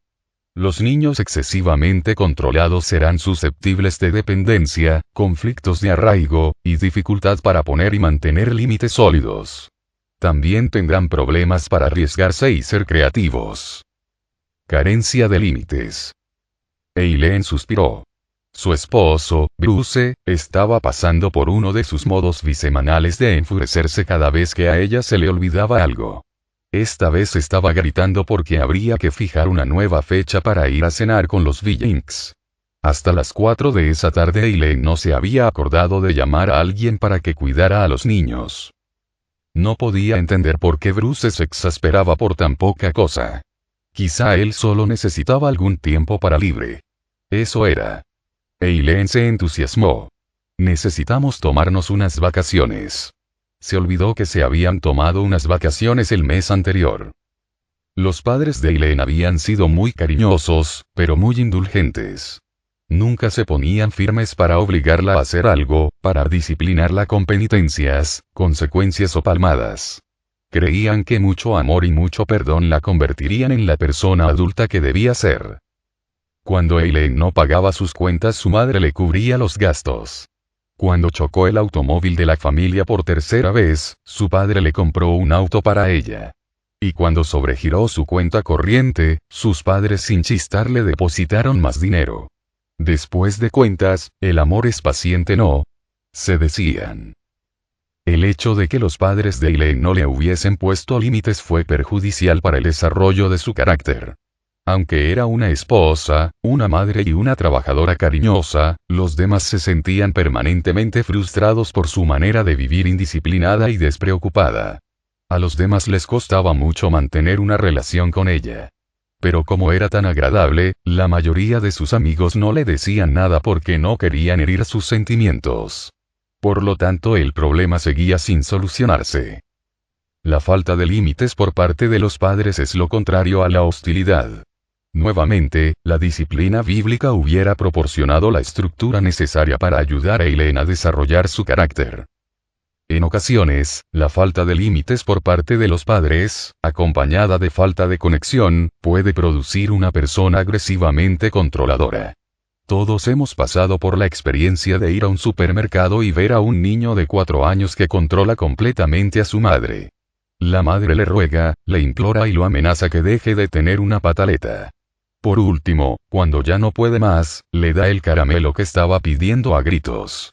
A: Los niños excesivamente controlados serán susceptibles de dependencia, conflictos de arraigo, y dificultad para poner y mantener límites sólidos. También tendrán problemas para arriesgarse y ser creativos. Carencia de límites. Eileen suspiró. Su esposo, Bruce, estaba pasando por uno de sus modos bisemanales de enfurecerse cada vez que a ella se le olvidaba algo. Esta vez estaba gritando porque habría que fijar una nueva fecha para ir a cenar con los Billings. Hasta las 4 de esa tarde Eileen no se había acordado de llamar a alguien para que cuidara a los niños. No podía entender por qué Bruce se exasperaba por tan poca cosa. Quizá él solo necesitaba algún tiempo para libre. Eso era. Eileen se entusiasmó. Necesitamos tomarnos unas vacaciones. Se olvidó que se habían tomado unas vacaciones el mes anterior. Los padres de Eileen habían sido muy cariñosos, pero muy indulgentes. Nunca se ponían firmes para obligarla a hacer algo, para disciplinarla con penitencias, consecuencias o palmadas. Creían que mucho amor y mucho perdón la convertirían en la persona adulta que debía ser. Cuando Eileen no pagaba sus cuentas, su madre le cubría los gastos. Cuando chocó el automóvil de la familia por tercera vez, su padre le compró un auto para ella. Y cuando sobregiró su cuenta corriente, sus padres sin chistar le depositaron más dinero. Después de cuentas, el amor es paciente, ¿no? Se decían. El hecho de que los padres de Eileen no le hubiesen puesto límites fue perjudicial para el desarrollo de su carácter. Aunque era una esposa, una madre y una trabajadora cariñosa, los demás se sentían permanentemente frustrados por su manera de vivir indisciplinada y despreocupada. A los demás les costaba mucho mantener una relación con ella. Pero como era tan agradable, la mayoría de sus amigos no le decían nada porque no querían herir sus sentimientos. Por lo tanto, el problema seguía sin solucionarse. La falta de límites por parte de los padres es lo contrario a la hostilidad. Nuevamente, la disciplina bíblica hubiera proporcionado la estructura necesaria para ayudar a Eileen a desarrollar su carácter. En ocasiones, la falta de límites por parte de los padres, acompañada de falta de conexión, puede producir una persona agresivamente controladora. Todos hemos pasado por la experiencia de ir a un supermercado y ver a un niño de 4 años que controla completamente a su madre. La madre le ruega, le implora y lo amenaza que deje de tener una pataleta. Por último, cuando ya no puede más, le da el caramelo que estaba pidiendo a gritos.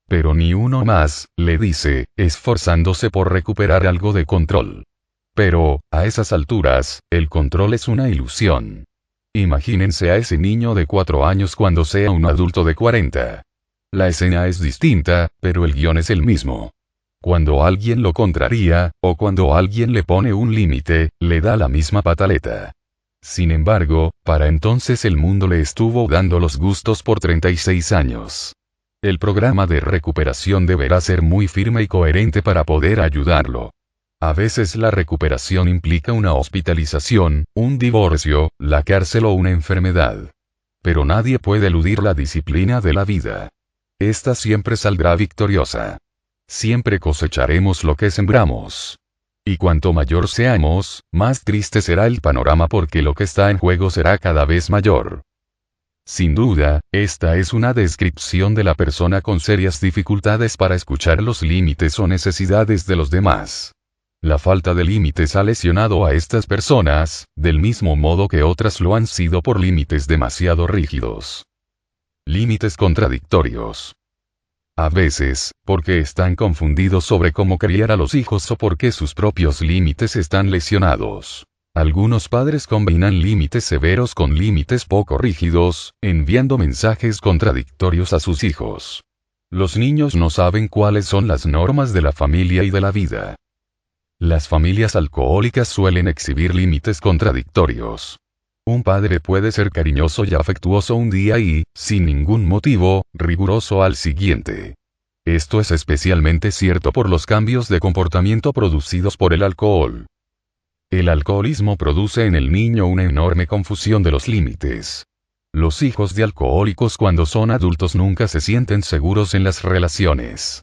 A: Pero ni uno más, le dice, esforzándose por recuperar algo de control. Pero, a esas alturas, el control es una ilusión. Imagínense a ese niño de 4 años cuando sea un adulto de 40. La escena es distinta, pero el guión es el mismo. Cuando alguien lo contraría, o cuando alguien le pone un límite, le da la misma pataleta. Sin embargo, para entonces el mundo le estuvo dando los gustos por 36 años. El programa de recuperación deberá ser muy firme y coherente para poder ayudarlo. A veces la recuperación implica una hospitalización, un divorcio, la cárcel o una enfermedad. Pero nadie puede eludir la disciplina de la vida. Esta siempre saldrá victoriosa. Siempre cosecharemos lo que sembramos. Y cuanto mayor seamos, más triste será el panorama porque lo que está en juego será cada vez mayor. Sin duda, esta es una descripción de la persona con serias dificultades para escuchar los límites o necesidades de los demás. La falta de límites ha lesionado a estas personas, del mismo modo que otras lo han sido por límites demasiado rígidos. Límites contradictorios. A veces, porque están confundidos sobre cómo criar a los hijos o porque sus propios límites están lesionados. Algunos padres combinan límites severos con límites poco rígidos, enviando mensajes contradictorios a sus hijos. Los niños no saben cuáles son las normas de la familia y de la vida. Las familias alcohólicas suelen exhibir límites contradictorios. Un padre puede ser cariñoso y afectuoso un día y, sin ningún motivo, riguroso al siguiente. Esto es especialmente cierto por los cambios de comportamiento producidos por el alcohol. El alcoholismo produce en el niño una enorme confusión de los límites. Los hijos de alcohólicos cuando son adultos nunca se sienten seguros en las relaciones.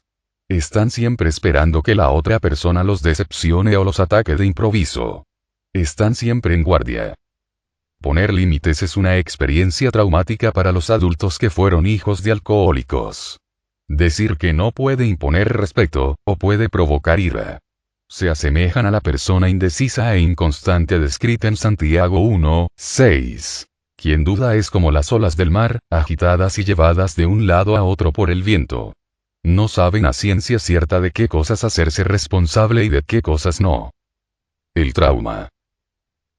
A: Están siempre esperando que la otra persona los decepcione o los ataque de improviso. Están siempre en guardia. Poner límites es una experiencia traumática para los adultos que fueron hijos de alcohólicos. Decir que no puede imponer respeto, o puede provocar ira. Se asemejan a la persona indecisa e inconstante descrita en Santiago 1:6. Quien duda es como las olas del mar, agitadas y llevadas de un lado a otro por el viento. No saben a ciencia cierta de qué cosas hacerse responsable y de qué cosas no. El trauma.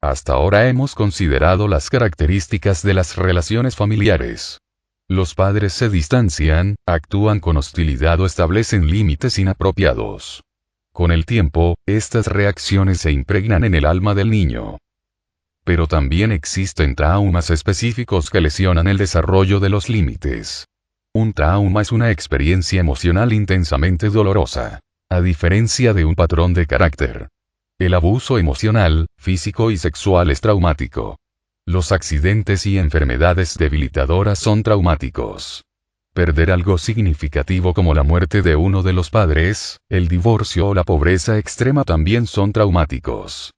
A: Hasta ahora hemos considerado las características de las relaciones familiares. Los padres se distancian, actúan con hostilidad o establecen límites inapropiados. Con el tiempo, estas reacciones se impregnan en el alma del niño. Pero también existen traumas específicos que lesionan el desarrollo de los límites. Un trauma es una experiencia emocional intensamente dolorosa, a diferencia de un patrón de carácter. El abuso emocional, físico y sexual es traumático. Los accidentes y enfermedades debilitadoras son traumáticos. Perder algo significativo como la muerte de uno de los padres, el divorcio o la pobreza extrema también son traumáticos.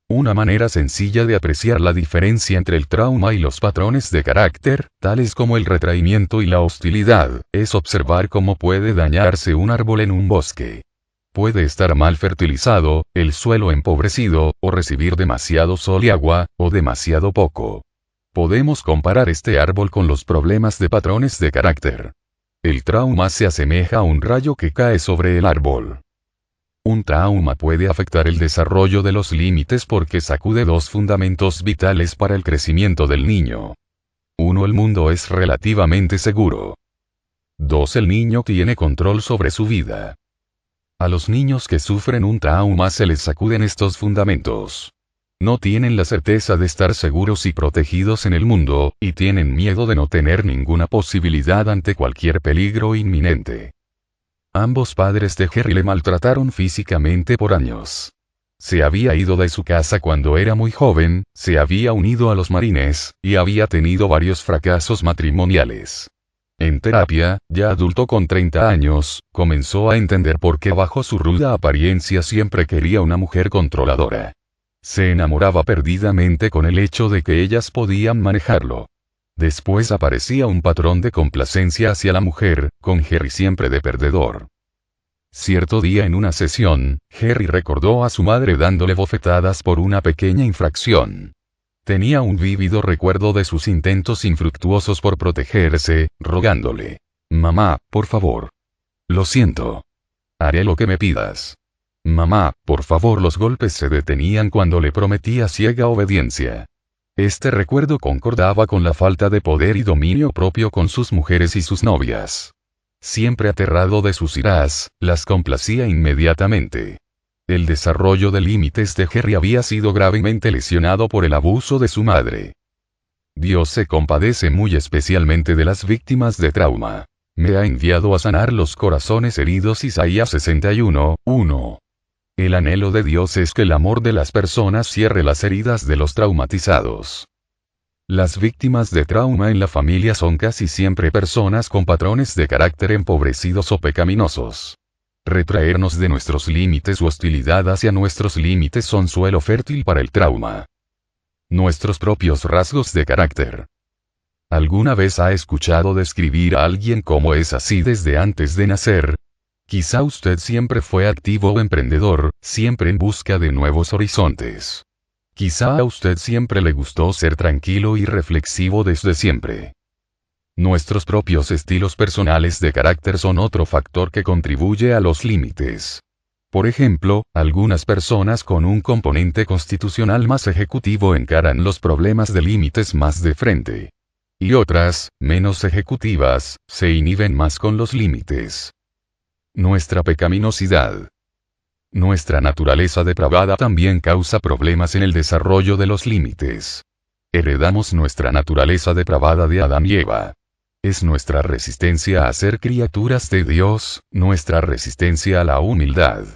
A: Una manera sencilla de apreciar la diferencia entre el trauma y los patrones de carácter, tales como el retraimiento y la hostilidad, es observar cómo puede dañarse un árbol en un bosque. Puede estar mal fertilizado, el suelo empobrecido, o recibir demasiado sol y agua, o demasiado poco. Podemos comparar este árbol con los problemas de patrones de carácter. El trauma se asemeja a un rayo que cae sobre el árbol. Un trauma puede afectar el desarrollo de los límites porque sacude dos fundamentos vitales para el crecimiento del niño. 1. El mundo es relativamente seguro. 2. El niño tiene control sobre su vida. A los niños que sufren un trauma se les sacuden estos fundamentos. No tienen la certeza de estar seguros y protegidos en el mundo, y tienen miedo de no tener ninguna posibilidad ante cualquier peligro inminente. Ambos padres de Jerry le maltrataron físicamente por años. Se había ido de su casa cuando era muy joven, se había unido a los marines, y había tenido varios fracasos matrimoniales. En terapia, ya adulto con 30 años, comenzó a entender por qué bajo su ruda apariencia siempre quería una mujer controladora. Se enamoraba perdidamente con el hecho de que ellas podían manejarlo. Después aparecía un patrón de complacencia hacia la mujer, con Jerry siempre de perdedor. Cierto día en una sesión, Jerry recordó a su madre dándole bofetadas por una pequeña infracción. Tenía un vívido recuerdo de sus intentos infructuosos por protegerse, rogándole: «Mamá, por favor. Lo siento. Haré lo que me pidas. Mamá, por favor». Los golpes se detenían cuando le prometía ciega obediencia. Este recuerdo concordaba con la falta de poder y dominio propio con sus mujeres y sus novias. Siempre aterrado de sus iras, las complacía inmediatamente. El desarrollo de límites de Jerry había sido gravemente lesionado por el abuso de su madre. Dios se compadece muy especialmente de las víctimas de trauma. Me ha enviado a sanar los corazones heridos. Isaías 61:1. El anhelo de Dios es que el amor de las personas cierre las heridas de los traumatizados. Las víctimas de trauma en la familia son casi siempre personas con patrones de carácter empobrecidos o pecaminosos. Retraernos de nuestros límites u hostilidad hacia nuestros límites son suelo fértil para el trauma. Nuestros propios rasgos de carácter. ¿Alguna vez ha escuchado describir a alguien como es así desde antes de nacer? Quizá usted siempre fue activo o emprendedor, siempre en busca de nuevos horizontes. Quizá a usted siempre le gustó ser tranquilo y reflexivo desde siempre. Nuestros propios estilos personales de carácter son otro factor que contribuye a los límites. Por ejemplo, algunas personas con un componente constitucional más ejecutivo encaran los problemas de límites más de frente. Y otras, menos ejecutivas, se inhiben más con los límites. Nuestra pecaminosidad. Nuestra naturaleza depravada también causa problemas en el desarrollo de los límites. Heredamos nuestra naturaleza depravada de Adán y Eva. Es nuestra resistencia a ser criaturas de Dios, nuestra resistencia a la humildad.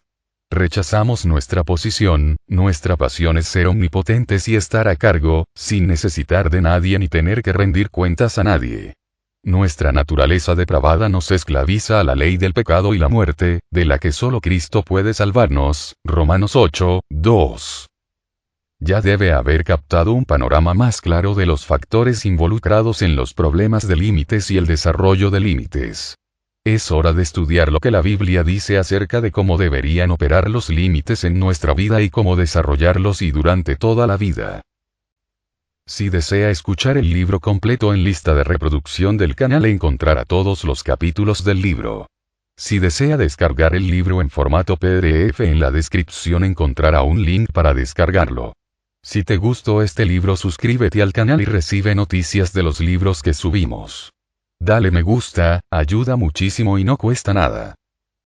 A: Rechazamos nuestra posición, nuestra pasión es ser omnipotentes y estar a cargo, sin necesitar de nadie ni tener que rendir cuentas a nadie. Nuestra naturaleza depravada nos esclaviza a la ley del pecado y la muerte, de la que solo Cristo puede salvarnos, Romanos 8:2. Ya debe haber captado un panorama más claro de los factores involucrados en los problemas de límites y el desarrollo de límites. Es hora de estudiar lo que la Biblia dice acerca de cómo deberían operar los límites en nuestra vida y cómo desarrollarlos y durante toda la vida. Si desea escuchar el libro completo en lista de reproducción del canal encontrará todos los capítulos del libro. Si desea descargar el libro en formato PDF en la descripción encontrará un link para descargarlo. Si te gustó este libro suscríbete al canal y recibe noticias de los libros que subimos. Dale me gusta, ayuda muchísimo y no cuesta nada.